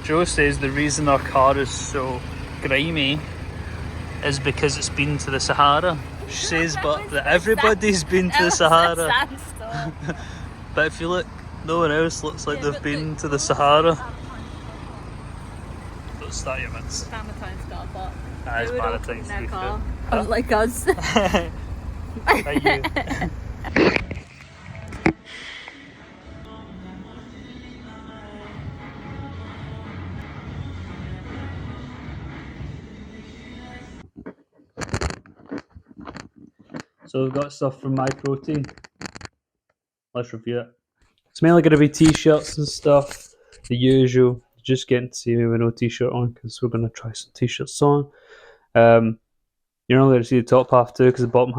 Joe says the reason our car is so grimy is because it's been to the Sahara. She says, but that everybody's been to the Sahara. But if you look, no one else looks like they've been to the Sahara. Don't start your mints. Maritime stuff, but that is maritime to be fair. Unlike us. Thank you. So we've got stuff from MyProtein. Let's review it. It's mainly going to be t-shirts and stuff, the usual. Just getting to see me with no t-shirt on because we're going to try some t-shirts on. You're only going to see the top half too because the bottom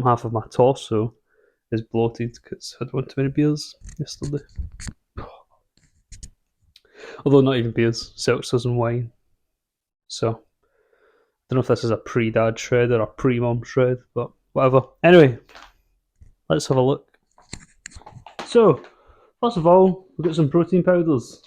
half of my torso is bloated because I had one too many beers yesterday. Although not even beers, seltzers and wine. So I don't know if this is a pre-dad shred or a pre-mom shred, but whatever. Anyway, let's have a look. So, first of all, we've got some protein powders.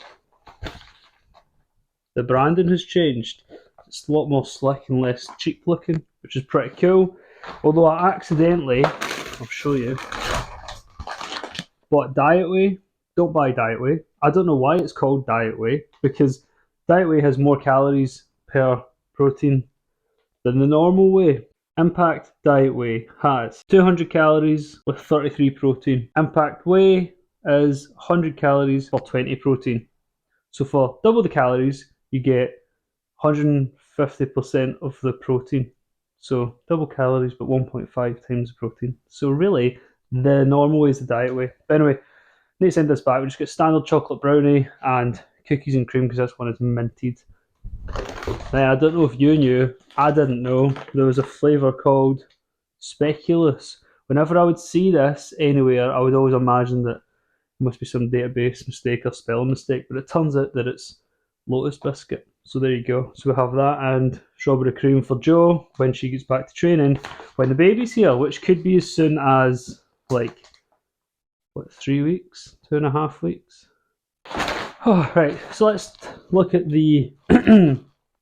The branding has changed. It's a lot more slick and less cheap looking, which is pretty cool. Although I accidentally, I'll show you, bought Diet Whey. Don't buy Diet Whey. I don't know why it's called Diet Whey, because Diet Whey has more calories per protein than the normal whey. Impact Diet Whey has 200 calories with 33 protein. Impact Whey is 100 calories for 20 protein. So for double the calories, you get 150% of the protein. So double calories, but 1.5 times the protein. So really, the normal way is the Diet Whey. But anyway, need to send this back. We just got standard chocolate brownie and cookies and cream because this one is minted. Now, I don't know if you knew, I didn't know, there was a flavour called Speculous. Whenever I would see this anywhere, I would always imagine that it must be some database mistake or spelling mistake, but it turns out that it's Lotus Biscuit. So there you go. So we have that and strawberry cream for Jo when she gets back to training, when the baby's here, which could be as soon as, 3 weeks? 2.5 weeks? Oh, right, so let's look at the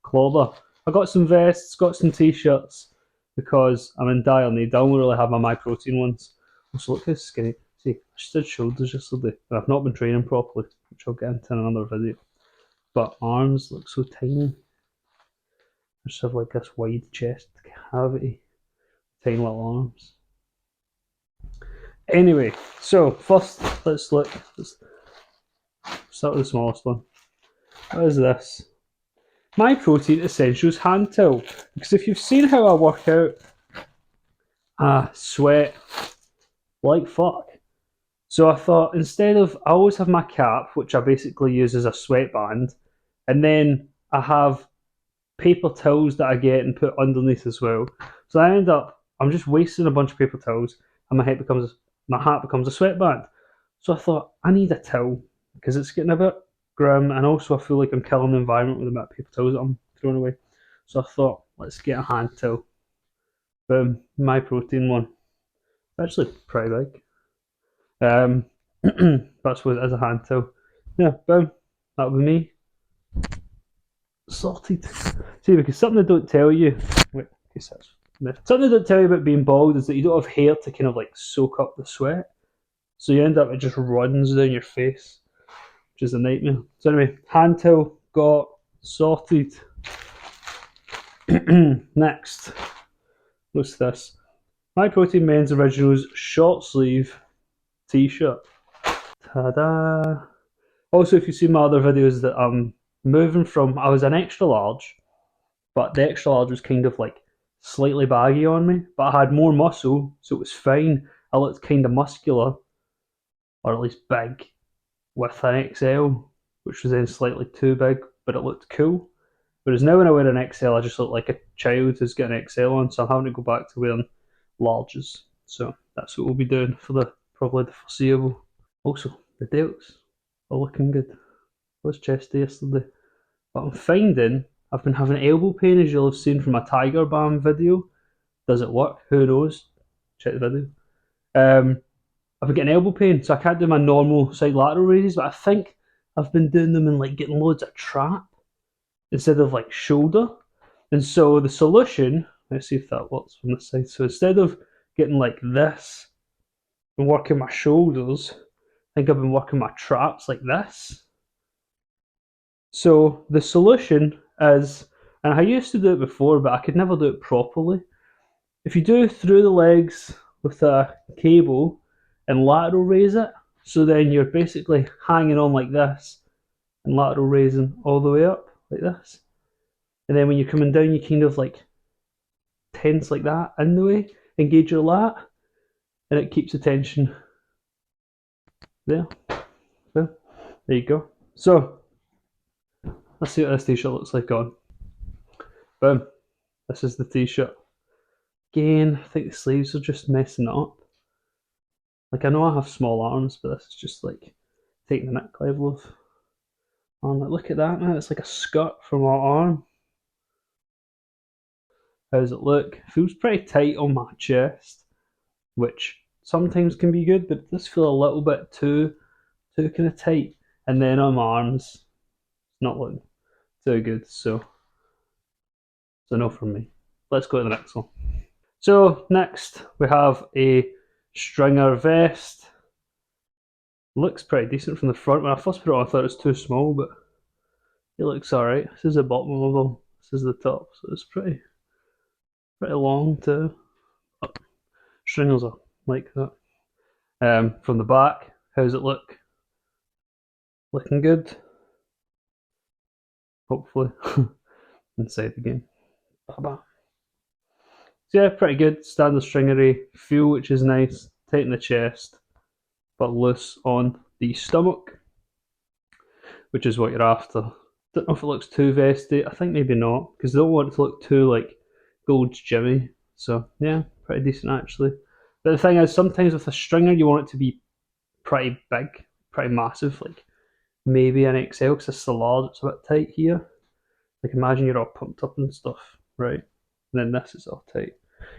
clobber. I got some vests, got some t-shirts because I'm in dire need. I only really have my MyProtein ones. Also, look how skinny. See, I just did shoulders yesterday, and I've not been training properly, which I'll get into in another video. But arms look so tiny. I just have like this wide chest cavity, tiny little arms. Anyway, so first let's start with the smallest one. What is this? MyProtein Essentials hand towel. Because if you've seen how I work out, I sweat like fuck. So I thought instead of, I always have my cap, which I basically use as a sweatband, and then I have paper towels that I get and put underneath as well. So I end up, I'm just wasting a bunch of paper towels, and my hat becomes a sweatband. So I thought, I need a towel because it's getting a bit grim, and also I feel like I'm killing the environment with the amount of paper towels that I'm throwing away. So I thought, let's get a hand towel. Boom, MyProtein one. Actually, pretty big. That's what it is, a hand towel. Yeah, boom. That'll be me. Sorted. See, because something they don't tell you. Wait, something they don't tell you about being bald is that you don't have hair to kind of like soak up the sweat. So you end up, it just runs down your face, which is a nightmare. So anyway, hand towel got sorted. Next, what's this? MyProtein Men's Originals short sleeve t-shirt. Ta-da! Also, if you see my other videos that I'm moving from, I was an extra large, but the extra large was kind of like slightly baggy on me, but I had more muscle, so it was fine. I looked kind of muscular, or at least big, with an XL, which was then slightly too big, but it looked cool. Whereas now when I wear an XL, I just look like a child who's got an XL on, so I'm having to go back to wearing larges. So that's what we'll be doing for probably the foreseeable. Also, the delts are looking good. I was chesty yesterday. But I'm finding I've been having elbow pain, as you'll have seen from my Tiger Balm video. Does it work? Who knows? Check the video. I've been getting elbow pain, so I can't do my normal side lateral raises, but I think I've been doing them and like getting loads of trap instead of like shoulder. And so the solution, let's see if that works from this side. So instead of getting like this and working my shoulders, I think I've been working my traps like this. So the solution is, and I used to do it before, but I could never do it properly. If you do through the legs with a cable and lateral raise it, so then you're basically hanging on like this and lateral raising all the way up like this. And then when you're coming down, you kind of like tense like that in the way, engage your lat, and it keeps the tension there. So, there you go. So, let's see what this t-shirt looks like on. Boom. This is the t-shirt. Again, I think the sleeves are just messing it up. Like, I know I have small arms, but this is just like taking the neck level of arm. Like, look at that now, it's like a skirt from our arm. How does it look? It feels pretty tight on my chest, which sometimes can be good, but it does feel a little bit too kind of tight. And then on my arms, it's not looking too good, so no from me. Let's go to the next one. So next we have a stringer vest. Looks pretty decent from the front. When I first put it on, I thought it was too small, but it looks alright. This is the bottom of them. This is the top, so it's pretty long too. Oh, stringers are like that. From the back, how's it look? Looking good. Hopefully. Inside the game. So yeah, pretty good. Standard stringery feel, which is nice. Tight in the chest, but loose on the stomach, which is what you're after. Don't know if it looks too vesty. I think maybe not, because I don't want it to look too like Gold's Jimmy. So yeah, pretty decent actually. But the thing is, sometimes with a stringer, you want it to be pretty big, pretty massive, like maybe an XL, because it's so large, it's a bit tight here. Like imagine you're all pumped up and stuff, right? And then this is all tight.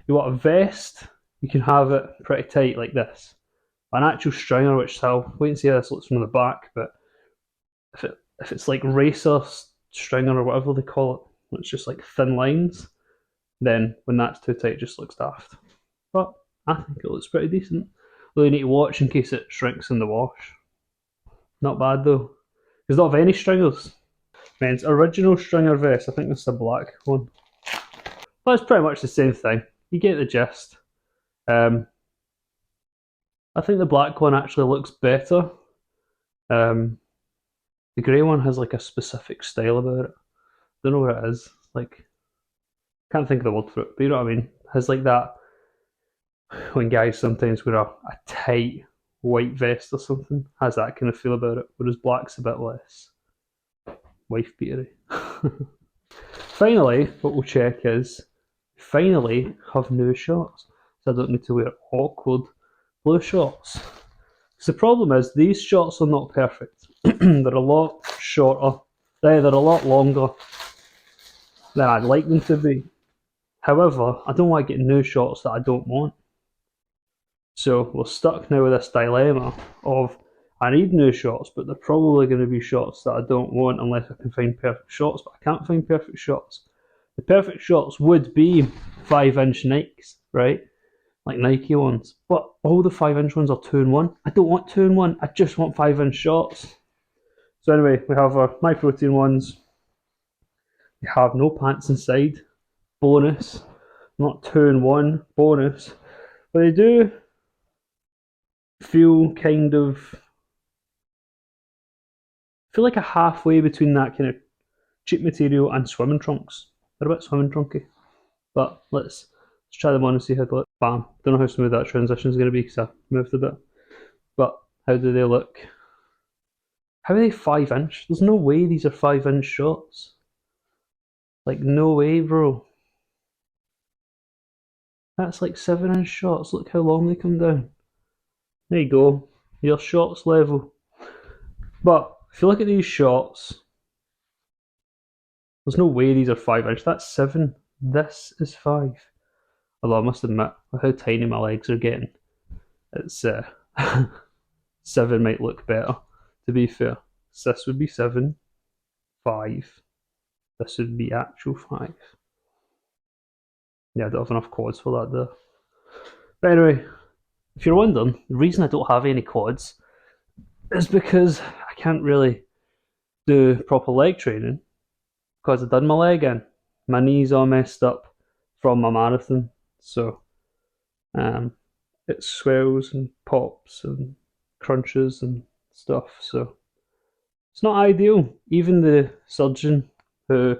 You want a vest, you can have it pretty tight like this. An actual stringer, which I'll wait and see how this looks from the back, but if it's like racer stringer or whatever they call it, it's just like thin lines, then when that's too tight it just looks daft. But I think it looks pretty decent. Though you need to watch in case it shrinks in the wash. Not bad though. There's not have any stringers. Men's original stringer vest, I think this is a black one. But it's pretty much the same thing. You get the gist. I think the black one actually looks better. The grey one has like a specific style about it. Don't know what it is. Like, can't think of the word for it, but you know what I mean. It has like that when guys sometimes wear a tight white vest or something. Has that kind of feel about it. Whereas black's a bit less wife beatery. Finally, what we'll check is finally have new shorts, so I don't need to wear awkward blue shorts. Because the problem is these shorts are not perfect. They're a lot shorter. They're a lot longer than I'd like them to be. However, I don't want to get new shorts that I don't want. So we're stuck now with this dilemma of I need new shorts, but they're probably going to be shorts that I don't want unless I can find perfect shorts, but I can't find perfect shorts. The perfect shorts would be 5-inch Nikes, right? Like Nike ones. But all the 5-inch ones are 2-in-1. I don't want 2-in-1, I just want 5-inch shorts. So anyway, we have our MyProtein ones. They have no pants inside. Bonus. Not 2-in-1, bonus. But they do feel kind of feel like a halfway between that kind of cheap material and swimming trunks. They're a bit swimming trunky. But let's try them on and see how they look. Bam. Don't know how smooth that transition is going to be because I moved a bit. But how do they look? How are they 5-inch? There's no way these are 5-inch shorts. Like, no way, bro. That's like 7-inch shorts. Look how long they come down. There you go. Your shorts level. But if you look at these shorts, there's no way these are 5-inch. That's 7. This is 5. Although I must admit, with how tiny my legs are getting, it's 7 might look better, to be fair. So this would be 7, 5. This would be actual 5. Yeah, I don't have enough quads for that though. But anyway, if you're wondering, the reason I don't have any quads is because I can't really do proper leg training because I've done my leg in. My knee's all messed up from my marathon, so it swells and pops and crunches and stuff. So it's not ideal. Even the surgeon who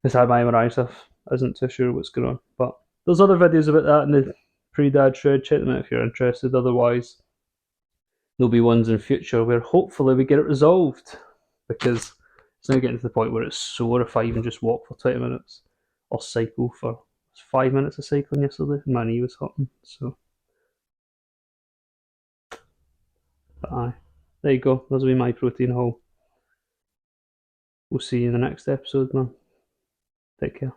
has had my MRI stuff isn't too sure what's going on. But there's other videos about that in the pre-dad shred. Check them out if you're interested. Otherwise, there'll be ones in future where hopefully we get it resolved, because it's now getting to the point where it's sore if I even just walk for 20 minutes or cycle for 5 minutes of cycling yesterday. My knee was hurting. So, but aye, there you go. There's a wee MyProtein haul. We'll see you in the next episode, man. Take care.